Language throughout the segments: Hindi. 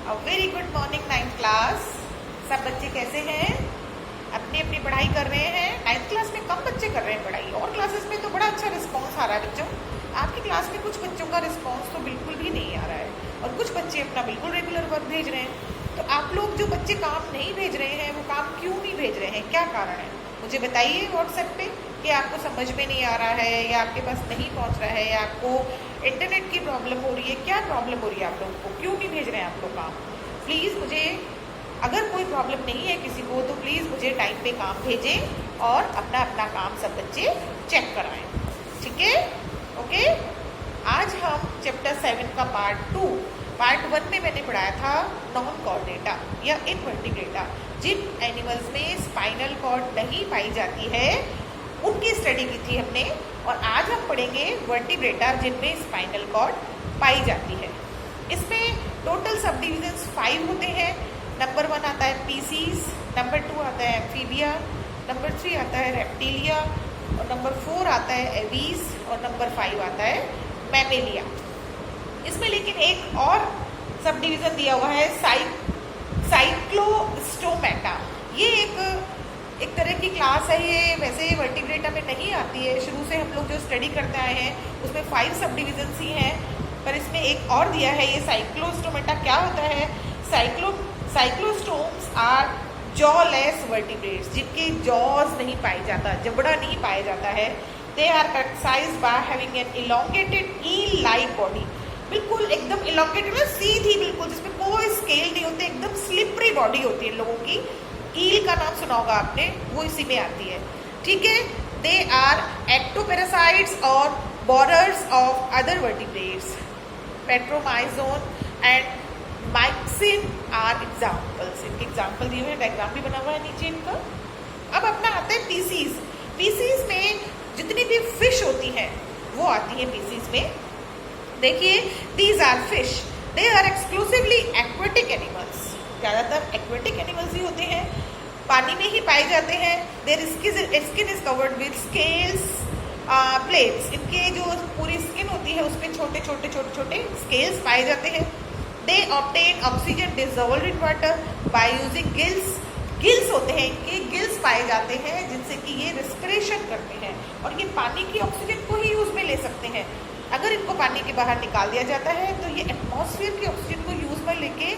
Very good morning ninth class. सब बच्चे कैसे हैं? अपनी अपनी पढ़ाई कर रहे हैं। नाइन्थ क्लास में कम बच्चे कर रहे हैं पढ़ाई, और क्लासेस में तो बड़ा अच्छा रिस्पांस आ रहा है बच्चों। आपकी क्लास में कुछ बच्चों का रिस्पांस तो बिल्कुल भी नहीं आ रहा है, और कुछ बच्चे अपना बिल्कुल रेगुलर वर्क भेज रहे हैं। तो आप लोग जो बच्चे काम नहीं भेज रहे हैं, वो काम क्यों नहीं भेज रहे हैं? क्या कारण है मुझे बताइए व्हाट्सएप पे, कि आपको समझ में नहीं आ रहा है, या आपके पास नहीं पहुंच रहा है, या आपको इंटरनेट की प्रॉब्लम हो रही है। क्या प्रॉब्लम हो रही है आप लोगों को? क्यों नहीं भेज रहे हैं आप लोग काम? प्लीज़ मुझे, अगर कोई प्रॉब्लम नहीं है किसी को, तो प्लीज़ मुझे टाइम पे काम भेजें और अपना अपना काम सब बच्चे चेक कराएं। ठीक है? ओके। आज हम चैप्टर 7 का पार्ट 1 में मैंने पढ़ाया था नॉन कॉर्डेटा या इनवर्टिब्रेटा। जिन एनिमल्स में स्पाइनल कॉर्ड नहीं पाई जाती है उनकी स्टडी की थी हमने, और आज हम पढ़ेंगे वर्टिब्रेटा जिनमें स्पाइनल कॉर्ड पाई जाती है। इसमें टोटल सब डिविजन्स 5 होते हैं। नंबर 1 आता है पीसीज, नंबर 2 आता है एम्फीबिया, नंबर 3 आता है रेप्टिलिया, और नंबर 4 आता है एवीज, और नंबर 5 आता है मैमेलिया। इसमें लेकिन एक और सब डिवीजन दिया हुआ है साइक्लोस्टोमेटा। ये एक तरह की क्लास है। ये वैसे वर्टिब्रेटा में नहीं आती है। शुरू से हम लोग जो स्टडी करते आए हैं उसमें 5 सब डिविजन्स ही हैं, पर इसमें एक और दिया है ये साइक्लोस्टोमेटा। क्या होता है? साइक्लोस्टोम्स आर जॉलेस वर्टिब्रेट्स, जिनके जॉज नहीं पाया जाता, जबड़ा नहीं पाया जाता है। They are characterised by having an elongated eel like body. बिल्कुल एकदम इलोंगेटेड, मतलब सीधी, बिल्कुल जिसमें कोई स्केल नहीं होते, एकदम स्लिपरी बॉडी होती है इन लोगों की। ईल का नाम सुना होगा आपने, वो इसी में आती है। ठीक है? दे आर एक्टोपैरासाइट्स और borers of other vertebrates. Petromyzon and Myxine are examples. इनके एग्जाम्पल दिए हुए हैं, डायग्राम भी बना हुआ है नीचे इनका। अब अपना आता है पीसीज। पीसीज में जितनी भी फिश होती हैं वो आती है पीसीज में। देखिए, these are fish, they are exclusively aquatic animals. ज़्यादातर एक्वेटिक एनिमल्स ही होते हैं, पानी में ही पाए जाते हैं। Their skin is covered with scales plates. इनके जो पूरी स्किन होती है उसमें छोटे छोटे स्केल्स पाए जाते हैं। They obtain oxygen dissolved in water by using gills. Gills होते हैं इनके, गिल्स पाए जाते हैं जिनसे कि ये रेस्पिरेशन करते हैं, और ये पानी की ऑक्सीजन को ही यूज में ले सकते हैं। अगर इनको पानी के बाहर निकाल दिया जाता है तो ये एटमॉस्फेयर की ऑक्सीजन को यूज में लेके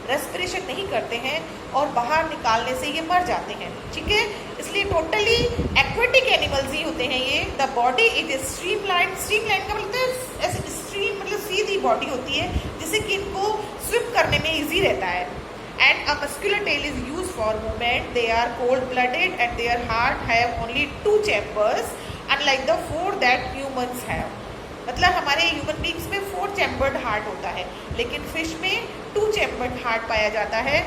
रेस्पिरेशन नहीं करते हैं, और बाहर निकालने से ये मर जाते हैं। ठीक है? इसलिए टोटली एक्वेटिक एनिमल्स ही होते हैं ये। The body is streamline. Streamline का मतलब है ऐसे स्ट्रीम, मतलब सीधी बॉडी होती है जिससे कि इनको स्विम करने में ईजी रहता है। And a muscular tail is use for movement. They are cold blooded and their heart have only 2 chambers unlike the 4 that humans have. मतलब हमारे ह्यूमन बींग्स में 4 चैम्बर्ड हार्ट होता है, लेकिन फिश में 2 चैम्बर्ड हार्ट पाया जाता है।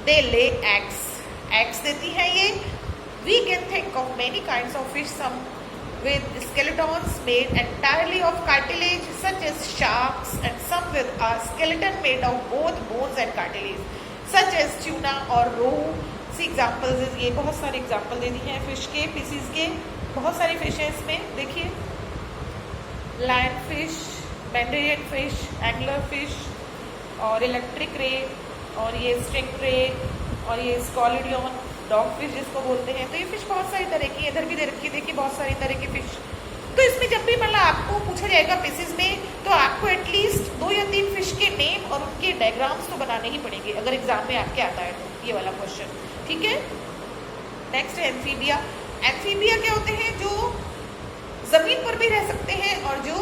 दे ले एग्स देती है ये। We can think of many kinds of fish, some with skeletons made entirely of cartilage such as sharks, and some with a skeleton made of both bones and cartilage such as tuna or roe. See examples है ये, बहुत सारे एग्जाम्पल दे दी हैं फिश के, पीसीज के। बहुत सारी फिश है इसमें। देखिए, lion fish, mandarin fish, angler fish, और इलेक्ट्रिक रे, और ये स्ट्रिंग रे, और ये स्कॉलिडियन डॉग फिश जिसको बोलते हैं। तो ये फिश बहुत सारी तरह की, इधर भी दे रखी है, देखिए बहुत सारी तरह की फिश। तो इसमें जब भी मतलब आपको पूछा जाएगा पीसेस में, तो आपको एटलीस्ट 2 या 3 फिश के नेम और उनके डायग्राम्स तो बनाने ही पड़ेंगे, अगर एग्जाम में आपके आता है तो, ये वाला क्वेश्चन। ठीक है? नेक्स्ट है एम्फीबिया। एम्फीबिया क्या होते हैं? जो जमीन पर भी रह सकते हैं और जो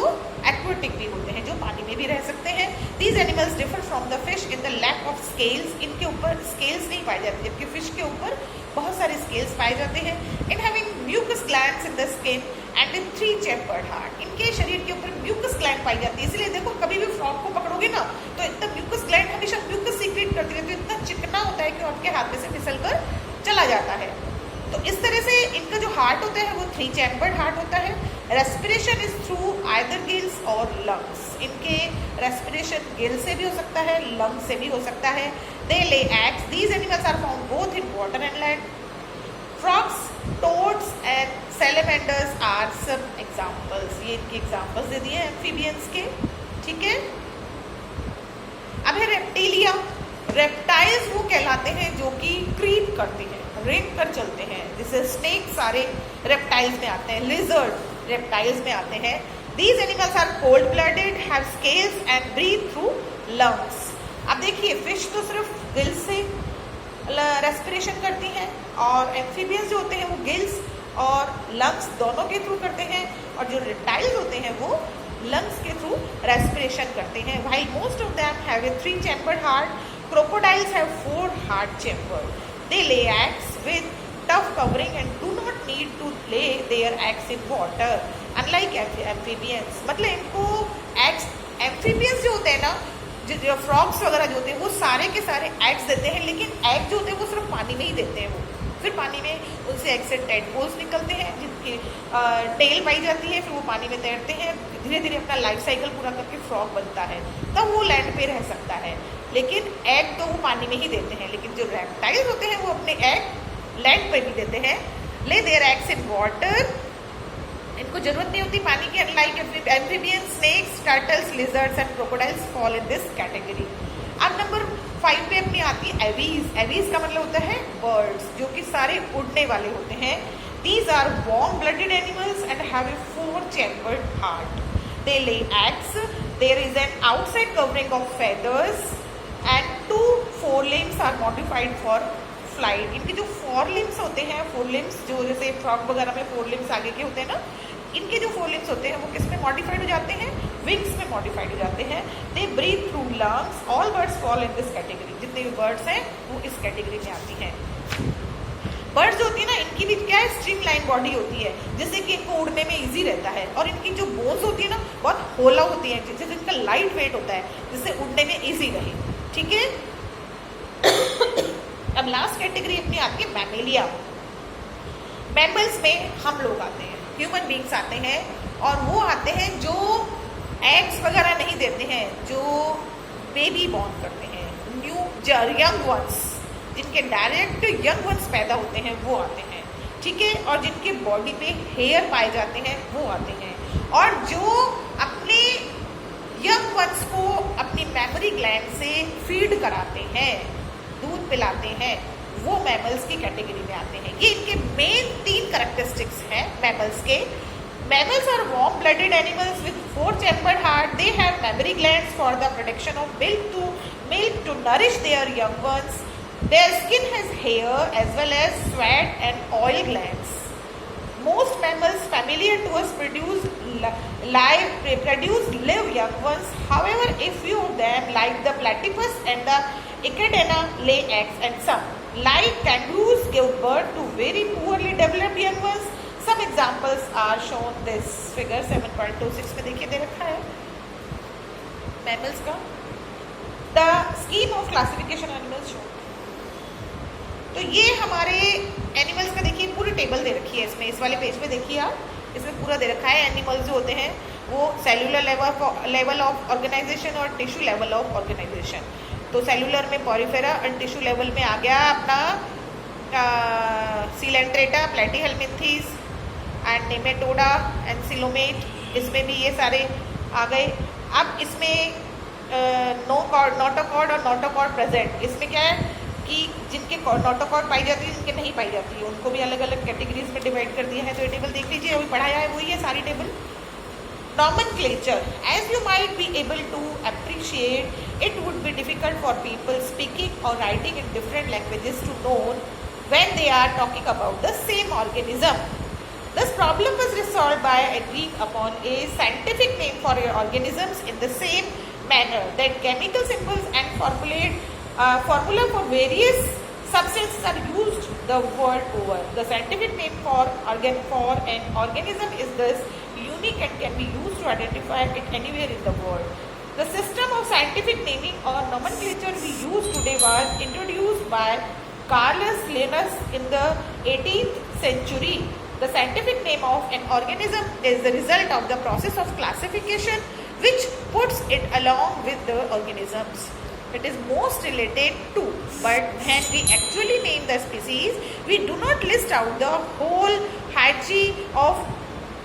एक्वेटिक भी होते हैं, जो पानी में भी रह सकते हैं। These animals differ from the fish in the lack of scales. इनके ऊपर स्केल्स नहीं पाए जाते, जबकि फिश के ऊपर बहुत सारे स्केल्स पाए जाते हैं। In having mucous glands in the skin and in 3 chambered heart. इनके शरीर के ऊपर म्यूकस ग्लैंड पाई जाती है। इसलिए देखो, कभी भी फ्रॉग को पकड़ोगे ना, तो इतना म्यूकस ग्लैंड हमेशा म्यूकस सीक्रेट करती रहती है, तो इतना चिकना होता है कि आपके हाथ में से फिसल कर चला जाता है। तो इस तरह से इनका जो हार्ट होता है वो 3 चैम्बर्ड हार्ट होता है। Respiration is through either gills और लंग्स। इनके रेस्पिरेशन गिल से भी हो सकता है, लंग से भी हो सकता है। They lay eggs. These animals are found both in water and land. Frogs, toads and salamanders are some examples. ये इनके एग्जाम्पल्स दे दिए एम्फीबियंस के। ठीक है? अब है रेप्टिलिया। करते हैं, रेंग कर चलते हैं। जैसे स्नेक सारे रेप्टाइल्स में आते हैं, लिजर्ड रेप्टाइल्स में आते हैं। These animals are cold blooded, have scales and breathe through lungs. अब देखिए फिश तो सिर्फ गिल्स से रेस्पिरेशन करती हैं, और एम्फीबियंस जो होते हैं वो गिल्स और लंग्स दोनों के थ्रू करते हैं, और जो रेप्टाइल्स होते हैं वो लंग्स के थ्रू रेस्पिरेशन करते हैं। While most of them have a 3 chambered heart, crocodiles have 4 heart chambers. They lay eggs with tough covering and do not need to lay their eggs in water. Unlike amphibians, मतलब इनको eggs, amphibians जो होते हैं ना, जो फ्रॉग्स वगैरह जो होते हैं वो सारे के सारे एग्स देते हैं, लेकिन एग जो होते हैं वो सिर्फ पानी में ही देते हैं। वो फिर पानी में उनसे एग से टेडपोल्स निकलते हैं जिनकी टेल पाई जाती है, फिर वो पानी में तैरते हैं, धीरे धीरे अपना लाइफ साइकिल पूरा करके फ्रॉग बनता है, तब वो लैंड पे रह सकता है। लेकिन एग तो वो पानी में ही देते हैं, लेकिन जो रेप्टाइल्स होते हैं वो अपने एग लैंड पे भी देते हैं। Lay their eggs in water, इनको जरूरत नहीं होती पानी की। Unlike amphibians, snakes, turtles, lizards and crocodiles fall in this category. अब नंबर 5 पे अपनी आती है एवीज। एवीज का मतलब होता है बर्ड्स, जो कि सारे उड़ने वाले होते हैं। These are warm blooded animals and have a 4 chambered heart. They lay eggs, there is an outside covering of feathers and 2 forelimbs are modified for flight. इनके जो 4 limbs होते हैं, 4 limbs जो जैसे फ्रॉग वगैरह में 4 limbs आगे के होते हैं ना, इनके जो 4 limbs होते हैं वो किस में मॉडिफाइड हो जाते हैं? विंग्स में मॉडिफाइड हो जाते हैं। They breathe through lungs. All birds fall in this category. जितने भी बर्ड्स हैं वो इस कैटेगरी में आती हैं। बर्ड्स जो होती है ना, इनकी भी क्या है, स्ट्रीमलाइन बॉडी होती है, जिससे कि इनको उड़ने में इजी रहता है, और इनकी जो बोन्स होती है ना बहुत होला होती है, जिससे इनका लाइट वेट होता है, जिससे उड़ने में इजी रहे। ठीक है। अब लास्ट कैटेगरी अपनी आती है मैमेलिया। मैमल्स में हम लोग आते हैं, ह्यूमन बींग्स आते हैं, और वो आते हैं जो एग्स वगैरह नहीं देते हैं, जो बेबी बॉर्न करते हैं, यंग वंस, जिनके डायरेक्ट यंग वंस पैदा होते हैं वो आते हैं। ठीक है। और जिनके बॉडी पे हेयर पाए जाते हैं वो आते हैं, और जो अपने यंग वंस को अपनी मेमोरी ग्लैंड से फीड कराते हैं, दूध पिलाते हैं, वो मैमल्स की कैटेगरी में आते हैं। ये इनके मेन 3 कैरेक्टरिस्टिक्स हैं मैमल्स के। Mammals are warm blooded animals with 4 chambered heart. They have memory glands for the production of milk to nourish their young ones. Their skin has hair as well as sweat and oil glands. Most mammals familiar to us produce live young ones. However, a few of them, like the platypus and the echidna, lay eggs, and some, like kangaroos, give birth to very poorly developed young ones. Some examples are shown this figure 7.26 में देखिए दे रखा है mammals का। The scheme of classification animals shown। तो ये हमारे एनिमल्स का देखिए पूरी टेबल दे रखी है इसमें, इस वाले पेज पे देखिए आप, इसमें पूरा दे रखा है। एनिमल्स जो होते हैं वो सेलुलर लेवल ऑफ ऑर्गेनाइजेशन और टिश्यू लेवल ऑफ ऑर्गेनाइजेशन। तो सेलुलर में पॉरीफेरा और टिश्यू लेवल में आ गया अपना Coelenterata, Platyhelminthes and Nematoda and coelomate, इसमें भी ये सारे आ गए। अब इसमें नोटोकॉर्ड और नोटोकॉर्ड प्रेजेंट, इसमें क्या है कि जिनके नोटोकॉर्ड पाई जाती है, जिनके नहीं पाई जाती है, उनको भी अलग अलग कैटेगरीज में डिवाइड कर दिया है। तो ये टेबल देख लीजिए, अभी पढ़ाया है वही है सारी table. Nomenclature. As you might be able to appreciate, it would be difficult for people speaking or writing in different languages to know when they are talking about the same organism. This problem was resolved by agreeing upon a scientific name for organisms in the same manner that chemical symbols and formula for various substances are used the world over. The scientific name for an organism is thus unique and can be used to identify it anywhere in the world. The system of scientific naming or nomenclature we use today was introduced by Carolus Linnaeus in the 18th century. The scientific name of an organism is the result of the process of classification which puts it along with the organisms it is most related to. But when we actually name the species, we do not list out the whole hierarchy of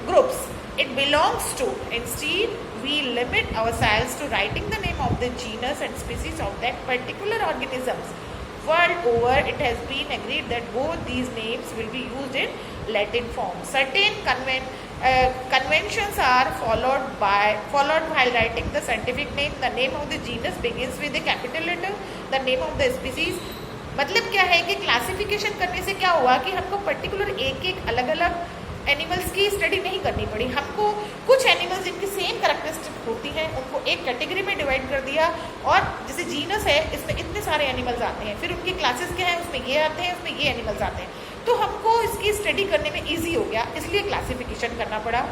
groups it belongs to. Instead, we limit ourselves to writing the name of the genus and species of that particular organisms. World over, it has been agreed that both these names will be used in Latin form. Certain conventions are followed while writing the scientific name. The name of the genus begins with a capital letter. The name of the species. मतलब क्या है कि क्लासिफिकेशन करने से क्या हुआ कि हमको पर्टिकुलर एक अलग अलग एनिमल्स की स्टडी नहीं करनी पड़ी. हमको कुछ एनिमल्स जिनकी सेम कैरेक्टरिस्टिक होती हैं उनको एक कैटेगरी में डिवाइड कर दिया, और जैसे जीनस है इसमें इतने सारे एनिमल्स आते हैं, फिर उनकी क्लासेस क्या है, उसमें ये आते हैं, उसमें ये एनिमल्स आते हैं, तो हमको इसकी स्टडी करने में ईजी हो गया, इसलिए क्लासिफिकेशन करना पड़ा.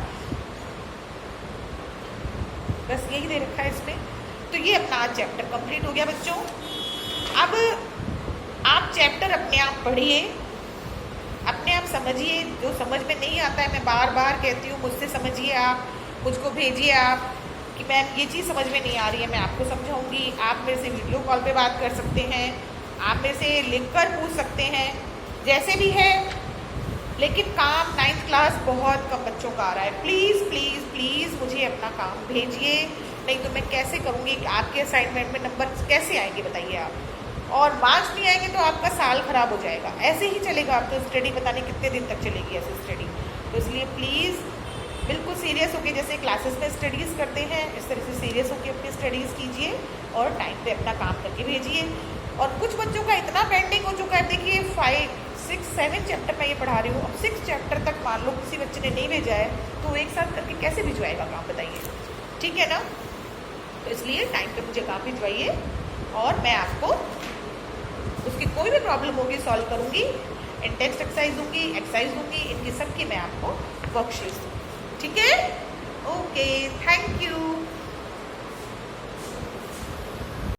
बस यही दे रखा है इसमें. तो ये अपना आज चैप्टर कंप्लीट हो गया बच्चों. अब आप चैप्टर अपने आप पढ़िए, अपने आप समझिए. जो समझ में नहीं आता है, मैं बार बार कहती हूँ, मुझसे समझिए, आप मुझको भेजिए आप कि मैम ये चीज़ समझ में नहीं आ रही है, मैं आपको समझाऊंगी. आप मेरे से वीडियो कॉल पे बात कर सकते हैं, आप मेरे से लिख कर पूछ सकते हैं, जैसे भी है. लेकिन काम 9th क्लास बहुत कम बच्चों का आ रहा है. प्लीज़ प्लीज़ प्लीज़ मुझे अपना काम भेजिए, नहीं तो मैं कैसे करूँगी कि आपके असाइनमेंट में नंबर कैसे आएंगे बताइए आप. और मार्क्स नहीं आएंगे तो आपका साल ख़राब हो जाएगा. ऐसे ही चलेगा. आप तो स्टडी पता नहीं कितने दिन तक चलेगी ऐसे स्टडी. तो इसलिए प्लीज़ बिल्कुल सीरियस होकर, जैसे क्लासेस में स्टडीज़ करते हैं इस तरह से सीरियस होकर अपनी स्टडीज़ कीजिए और टाइम पे अपना काम करके भेजिए. और कुछ बच्चों का इतना पेंडिंग हो चुका है, देखिए 5, 6, 7 चैप्टर मैं ये पढ़ा रही हूँ. अब 6 चैप्टर तक मान लो किसी बच्चे ने नहीं भेजा है तो एक साथ करके कैसे भिजवाएगा काम बताइए. ठीक है ना. तो इसलिए टाइम पे मुझे काम भिजवाइए और मैं आपको उसकी कोई भी प्रॉब्लम होगी सॉल्व करूँगी. टेक्स्ट एक्सरसाइज दूंगी, एक्सरसाइज दूंगी, इनकी सबकी मैं आपको वर्कशीट दूँगी. ठीक है. Okay, thank you.